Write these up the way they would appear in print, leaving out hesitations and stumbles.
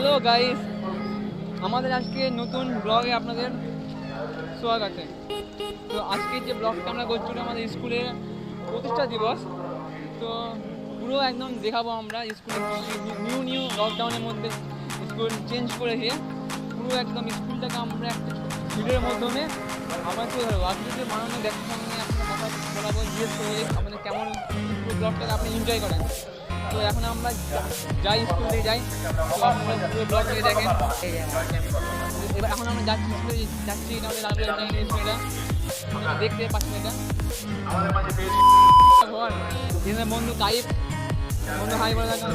Hello guys, আমাদের আজকে নতুন ব্লগে আপনাদের স্বাগত। তো আজকে যে ব্লগটা আমরা করছি আমাদের স্কুলের প্রতিষ্ঠা দিবস। তো পুরো একদম দেখাবো আমরা স্কুলে নিউ লকডাউনের মধ্যে স্কুল চেঞ্জ করেছে। পুরো একদম স্কুলটাকে আমরা একটা ভিডিওর মাধ্যমে আমরা তুলে ধরবো। আপনি যদি মাননীয় ব্যক্তির সঙ্গে আপনার কথা বলাবো, জিজ্ঞেস করে আমাদের কেমন পুরো ব্লগটাকে আপনি এনজয় করেন। তো এখন আমরা যাই, স্কুল থেকে যাই, তো আপনারা পুরো ব্লগ থেকে দেখেন। এবার এখন আমরা যাচ্ছি স্কুলে, যাচ্ছি এটা আমাদের লালগোলা স্কুলটা, দেখতে পাচ্ছেন এটা বন্ধু টাইপ, বন্ধু হাই বলে থাকেন।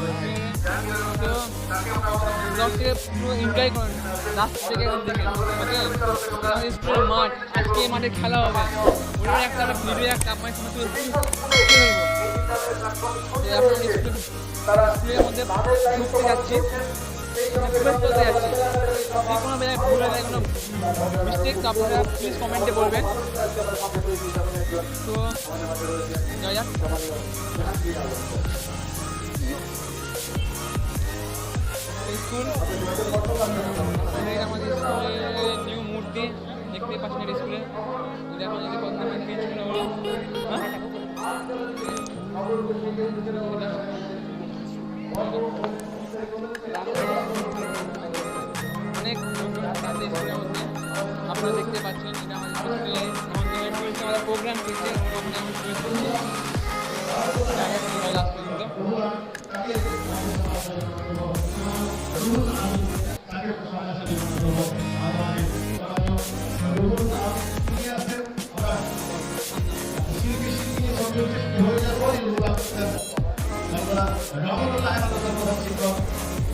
তো ব্লগটাকে পুরো এনজয় করেন রাস্তা থেকে দেখে। ওকে, আমাদের স্কুলের মাঠ, আজকে এই মাঠে খেলা হবে, ওটার একটা ভিডিও একটা আপনার সামনে তুলে ধরবো। স্কুলের মধ্যে ঢুকতে যাচ্ছি, প্রবেশ করতে যাচ্ছি, কোনো বেলায় ভুল হয় কোনো মিস্টেক তো আপনারা প্লিজ কমেন্টে বলবেন। তো যাই যাক, স্কুল আমাদের স্কুলের নিউ মূর্তি দেখতেই পাচ্ছেন। এটা স্কুলে এটা এখন যদি কত চেঞ্জ করে হলো, অনেক স্কুলের মধ্যে আপনারা দেখতে পাচ্ছেন। এটা আমাদের প্রোগ্রাম চলছে, লাস্ট পর্যন্ত।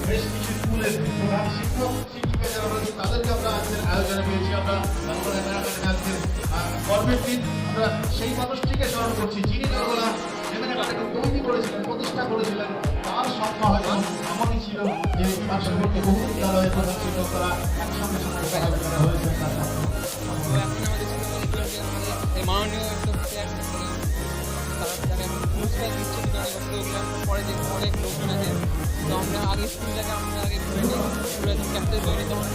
বেশ কিছু স্কুলের প্রধান শিক্ষক শিক্ষিকা যারা রয়েছে তাদেরকে আমরা আজকের আয়োজনে পেয়েছি। আমরা আজকের গর্বের দিন আমরা সেই মানুষটিকে স্মরণ করছি যিনি লালগোলা এমএনএটাকে তৈরি করেছিলেন, প্রতিষ্ঠা করেছিলেন। তার স্বপ্ন হয়তো এমনই ছিল যে পার্শ্ববর্তী বহু বিদ্যালয়ের প্রধান শিক্ষকরা একসঙ্গে সঙ্গে হয়েছেন তার স্বপ্ন। পরে যে অনেক লোকজন আছে, তো আমরা আগে স্কুলটাকে আমরা আগে ঘুরে নিই, ঘুরে ক্যাপ্টেন তৈরি তখন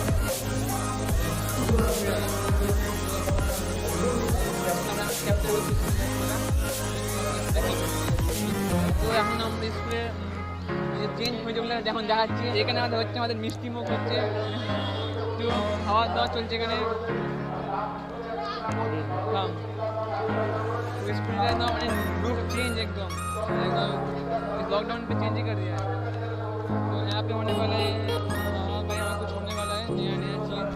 তো এখন আমাদের স্কুলে চেঞ্জ হয়ে যাবে যখন দেখাচ্ছি। এখানে আমাদের হচ্ছে আমাদের মিষ্টি মুখ হচ্ছে, একটু খাওয়া দাওয়া চলছে এখানে। स्कूल का मैंने लुक चेंज एकदम लॉकडाउन पे चेंज ही कर दिया है। तो यहाँ पे होने वाला है, भाई यहाँ कुछ होने वाला है नया नया चीज़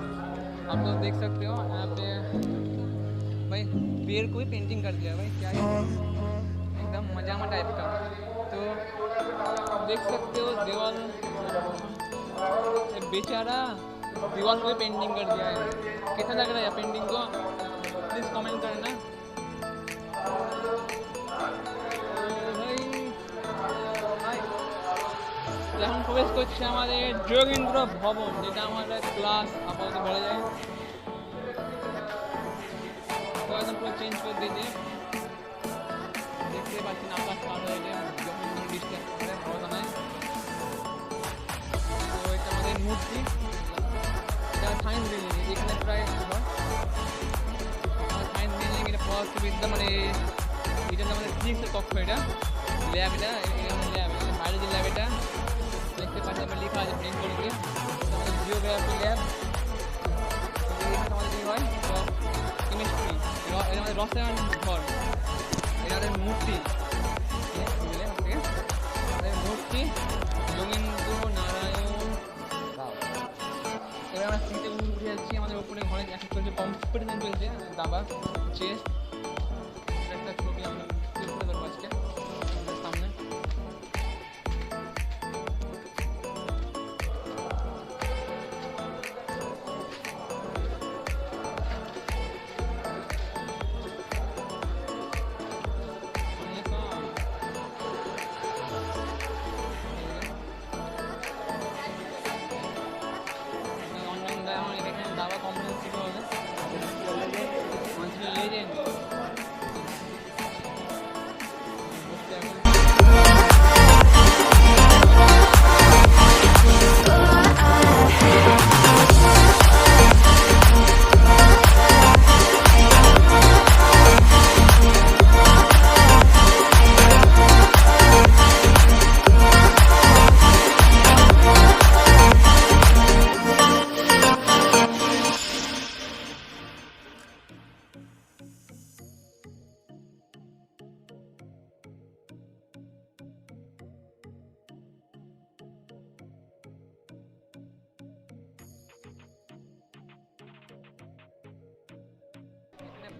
आप लोग देख सकते हो। यहाँ पे भाई पेड़ को भी पेंटिंग कर दिया भाई, क्या है एकदम मजामा टाइप का। तो देख सकते हो दीवार, बेचारा दीवार को भी पेंटिंग कर दिया है। कैसा लग रहा है पेंटिंग को, प्लीज़ कमेंट करना। এখন প্রবেশ করছে আমাদের যোগেন্দ্র ভবন, যেটা আমাদের ক্লাস আপাতত বলা যায়। তো একদম পুরো চেঞ্জ করে দিয়েছে, দেখতে পাচ্ছেন আকাশ পার হয়ে যায় যোগেন্দ্র ডিস্ট্রিক্ট বড় নয়। তো এটা আমাদের মূর্তি, এটা সায়েন্স বিল্ডিং, এখানে প্রায় সায়েন্স বিল্ডিং, এটা পদার্থবিদ্যা মানে এটা আমাদের ফিজিক্সের কক্ষ, এটা ল্যাব, এটা ল্যাব বাইরে যে ল্যাব এটা দেখতে পাচ্ছি আমরা লেখা আছে প্রিন্ট করে দিয়ে। আমাদের জিওগ্রাফি ল্যাব, এখানে আমাদের কী হয় কেমিস্ট্রি, এটা আমাদের রসায়ন ঘর, এটা আমাদের মূর্তি, আমাদের মূর্তি যোগেন্দ্র নারায়ণ রাও। এবার আমরা সিটে উঠে যাচ্ছি, আমাদের ওপরে ঘরে একটা চলছে কম্পিটিশন চলছে দাবা চেস, একটা ছবি আমরা তুলতে পারবো আজকে সামনে। দাবা কম্পিটিশন শুরু হবে, লেজেন্ড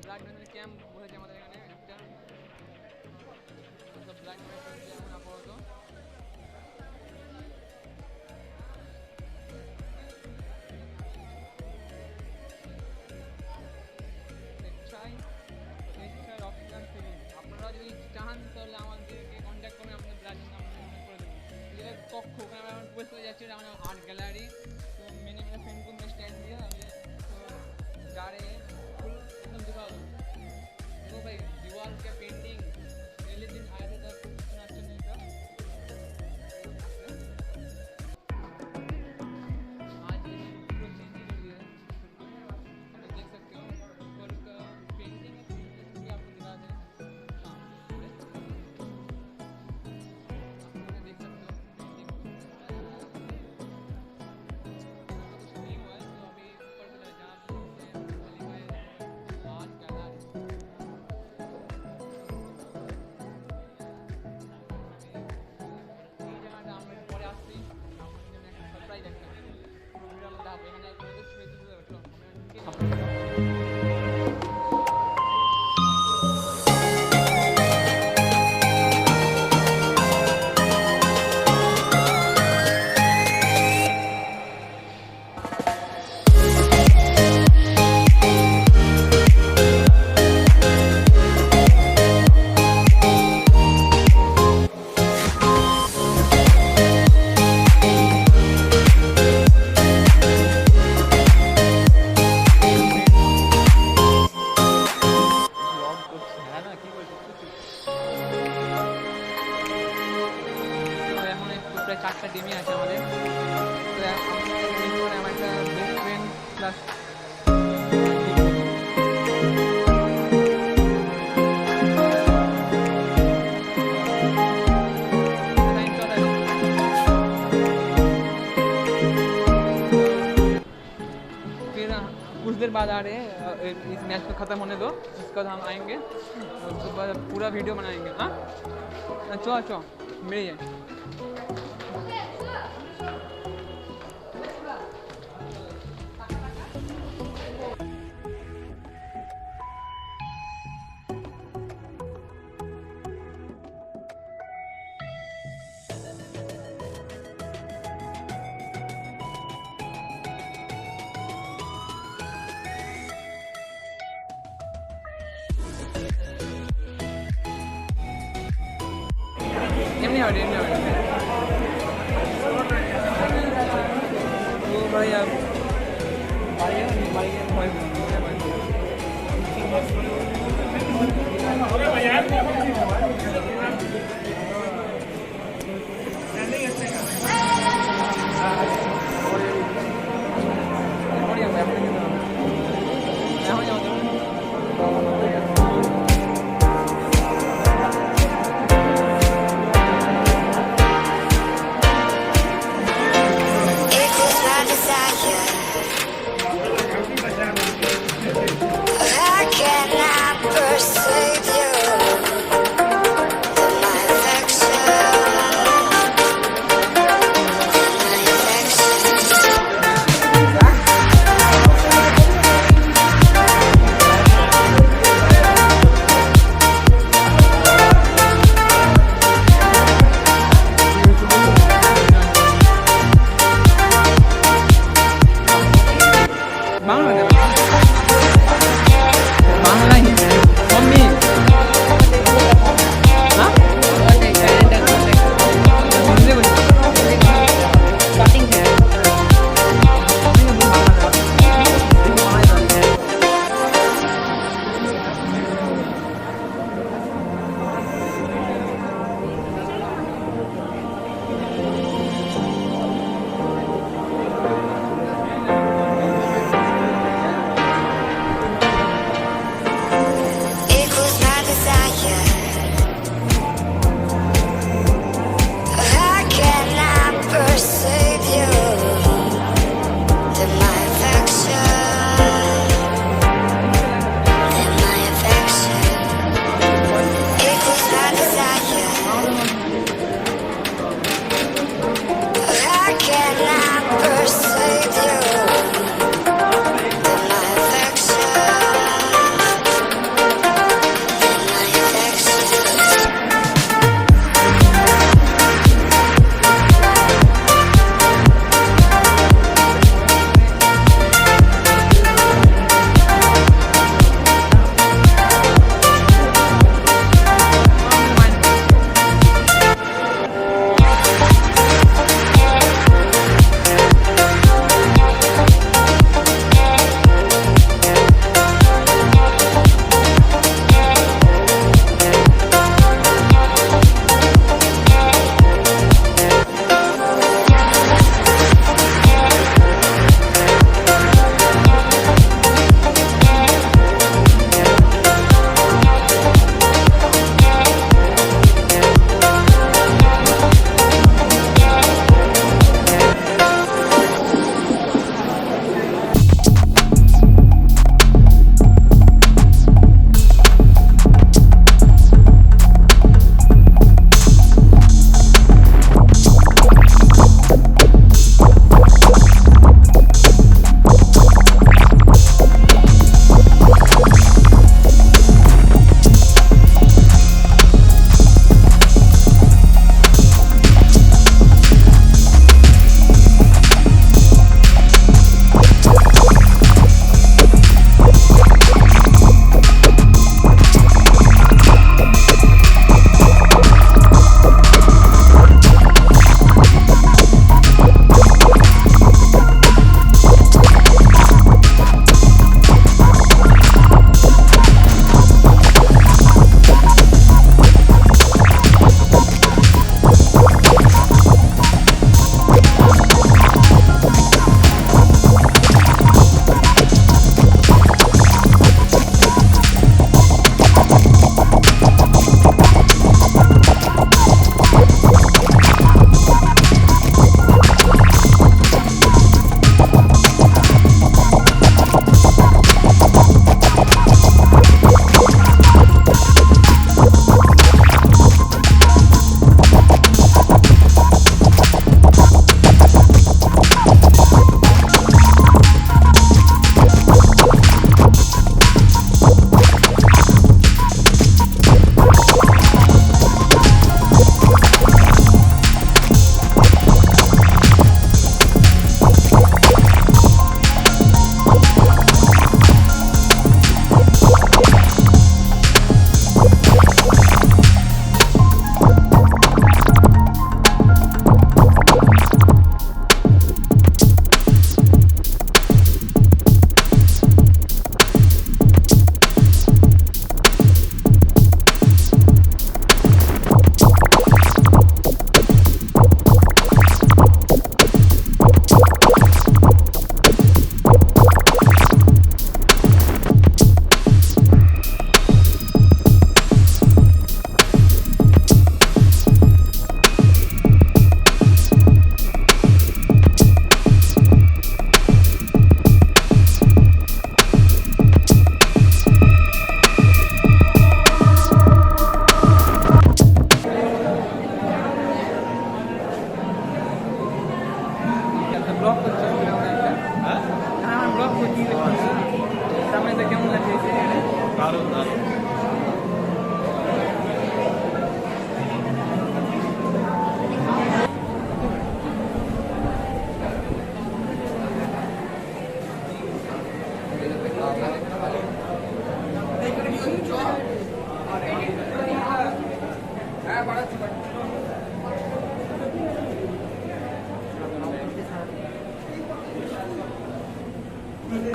ব্লাড ডোনেশন ক্যাম্প বসেছে আমাদের এখানে একটা, তো ব্লাড ডোনেশন যেমন আপাতত রক্তদান শিবির। আপনারা যদি চান তাহলে আমাদেরকে কন্ট্যাক্ট করবেন, আপনাদের ব্লাড ডোনেশন করে দেবো। যেটা কক্ষ ওখানে আমরা বসে যাচ্ছি, এটা আমাদের आर्ट गैलरी। तो मैंने मेरा फ्रेंड को मैं स्टैंड दिया, अभी तो जा रहे हैं फुल एकदम दिखाओ। देखो भाई दीवार के पेंटिंग पहले दिन आए थे तब इतना अच्छा नहीं था, आज ये पूरा चेंज कर दिया है। आप देख सकते हो ऊपर का पेंटिंग है, आपको दिखा दें। हाँ आप देख सकते हो पेंटिंग कुछ नहीं हुआ है, तो अभी ऊपर से जहाँ लिखा है आर्ट गैलरी। এই জায়গাটা আমরা পরে আসছি, আপনাদের জন্য একটা সারপ্রাইজ একটা পুরো আলাদা হবে। এখানে স্মৃতি তুলে রাখো প্রায় 4টা টিমই আছে আমাদের। তো আমার একটা বেস্ট ফ্রেন্ড প্লাস फिर कुछ देर बाद आ रहे हैं, इस मैच को ख़त्म होने दो, इसके बाद हम आएंगे, उसके बाद पूरा वीडियो बनाएंगे। हाँ चो चो मिलिए। এমনি হবে এমনি হবে তো ভাই বাড়ি ভয় ব্লগ করছি হ্যাঁ আমার ব্লগ করছি সামনে তো কেমন লাগছে দারুণ দারুণ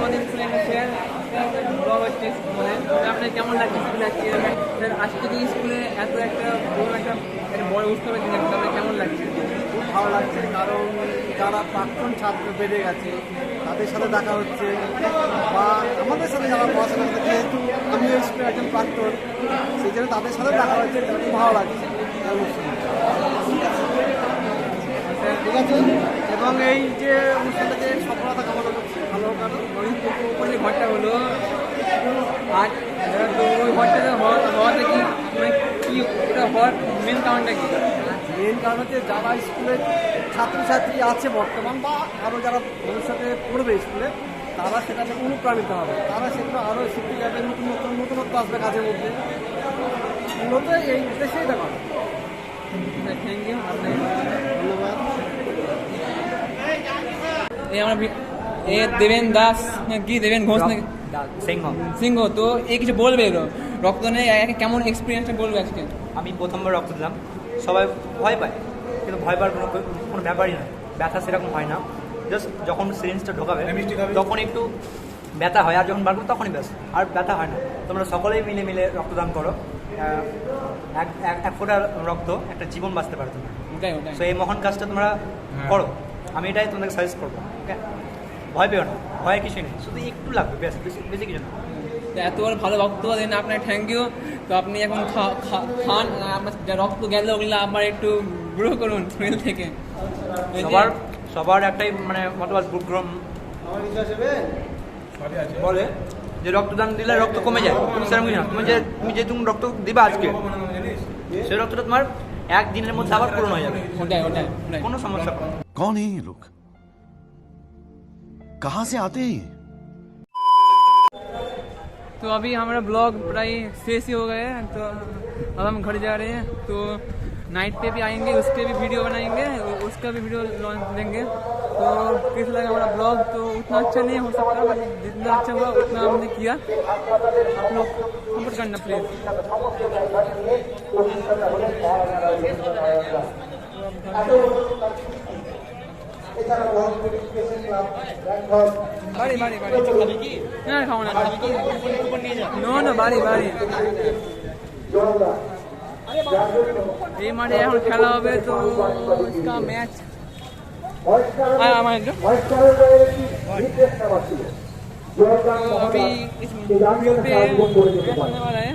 আমাদের স্কুলে ব্লগ হচ্ছে স্কুলে আপনার কেমন লাগছে স্কুলে আজকে আজকে যে স্কুলে এত একটা বড় উৎসবের দিন আপনার কেমন লাগছে? খুব ভালো লাগছে, কারণ যারা প্রাক্তন ছাত্র বেড়ে গেছে তাদের সাথে দেখা হচ্ছে, বা আমাদের সাথে যারা পড়াশোনা করছে, যেহেতু আমি এই স্কুলের একজন প্রাক্তন, সেই জন্য তাদের সাথে দেখা হচ্ছে, খুব ভালো লাগছে ঠিক আছে। এবং এই যে অনুষ্ঠানটাকে সফলতা কামনা করছি, ভালো কারণ ওই ঘরটা হলো আর ওই ঘরটা হওয়াতে কি মানে কি ওটা হওয়ার মেন কারণটা কি? মেন কারণ হচ্ছে যারা স্কুলে ছাত্রছাত্রী আছে বর্তমান বা আরও যারা ভবিষ্যতে পড়বে স্কুলে, তারা সেটা থেকে অনুপ্রাণিত হবে, তারা সেগুলো আরও শিখতে যাবে, নতুনত্ব আসবে কাজের মধ্যে, মূলত এই উদ্দেশ্যেই দেখা হবে। থ্যাংক ইউ আপনাকে ধন্যবাদ। এই আমার দেবেন দাস কি দেবেন ঘোষ নাকি সিংহ, তো এই কিছু বলবে রক্তদানে কেমন এক্সপিরিয়েন্সটা বলবে আজকে? আমি প্রথমবার রক্ত দিলাম, সবাই ভয় পায়, কিন্তু ভয় পাওয়ার কোনো ব্যাপারই না, ব্যথা সেরকম হয় না। জাস্ট যখন সিরিঞ্জটা ঢোকাবে তখন একটু ব্যথা হয়, আর যখন বার করবে তখনই ব্যাস, আর ব্যথা হয় না। তোমরা সকলেই মিলে মিলে রক্তদান করো, এক ফোঁটা রক্ত একটা জীবন বাঁচতে পারে তোমরা। ওটাই সো এই মহান কাজটা তোমরা করো, আমি এটাই তোমাদেরকে সাজেস্ট করবো। ওকে, ভয় পেও না, ভয়ের কিছুই নেই, শুধু একটু লাগবে, বেশ বেশি কিছু না। এত ভালো বক্তব্য দেন আপনাকে থ্যাংক ইউ। তো আপনি এখন খান, আপনার রক্ত গেল ওগুলো আবার একটু গ্রো করুন শরীর থেকে। সবার একটাই মানে মতবাদ বলে যে রক্তদান দিলে রক্ত কমে যায়, তুমি সেরকম না, তুমি যে তুমি রক্ত দিবা আজকে, সেই রক্তটা তোমার একদিনের মধ্যে আবার পূরণ হয়ে যাবে, ওটাই কোনো সমস্যা নেই। कौन है ये लोग? कहां से आते हैं? तो अभी हमारा ब्लॉग प्राय शेष ही हो गए हैं, तो अब हम घर जा रहे हैं। तो नाइट पे भी आएंगे, उसके भी वीडियो बनाएंगे, उसका भी वीडियो लॉन्च देंगे। तो कैसा लगा हमारा ब्लॉग? तो उतना अच्छा नहीं हो सकता, बट जितना अच्छा हुआ उतना हमने किया। आप लोग सपोर्ट करना प्लीज़। বাড়ি না খাও না, নো বাড়ি এই মাঠে এখন খেলা হবে। তো इसका मैच अभी इस वीडियो पे होने वाला है।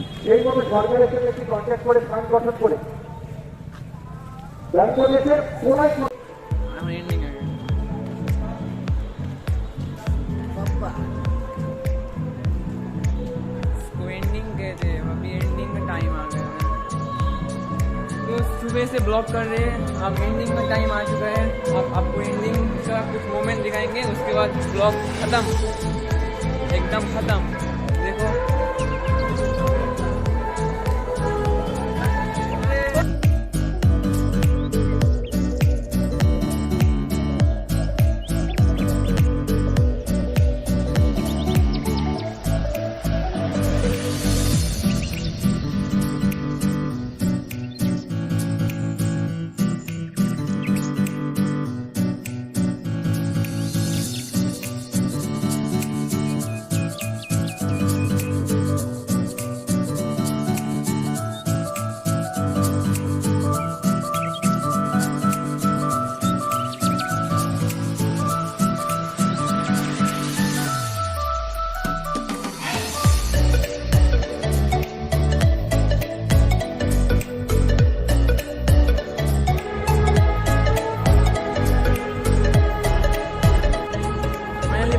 एंडिंग है इसको एंडिंग कहते हैं, अभी एंडिंग का टाइम आ गया है। तो सुबह से ब्लॉग कर रहे हैं, अब एंडिंग का टाइम आ चुका है। अब आपको एंडिंग का कुछ मोमेंट दिखाएंगे, उसके बाद ब्लॉग खत्म, एकदम खत्म। देखो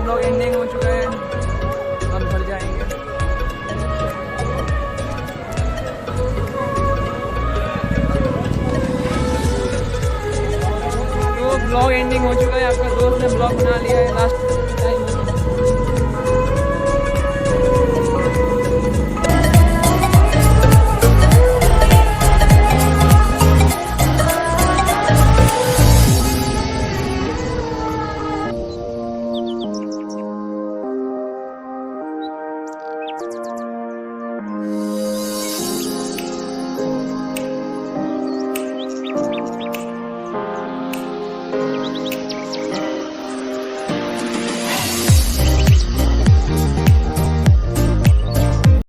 ब्लॉग एंडिंग हो चुका है, अब घर जाएंगे। तो ब्लॉग एंडिंग हो चुका है। आपका दोस्त ने ब्लॉग बना लिया है लास्ट टाइम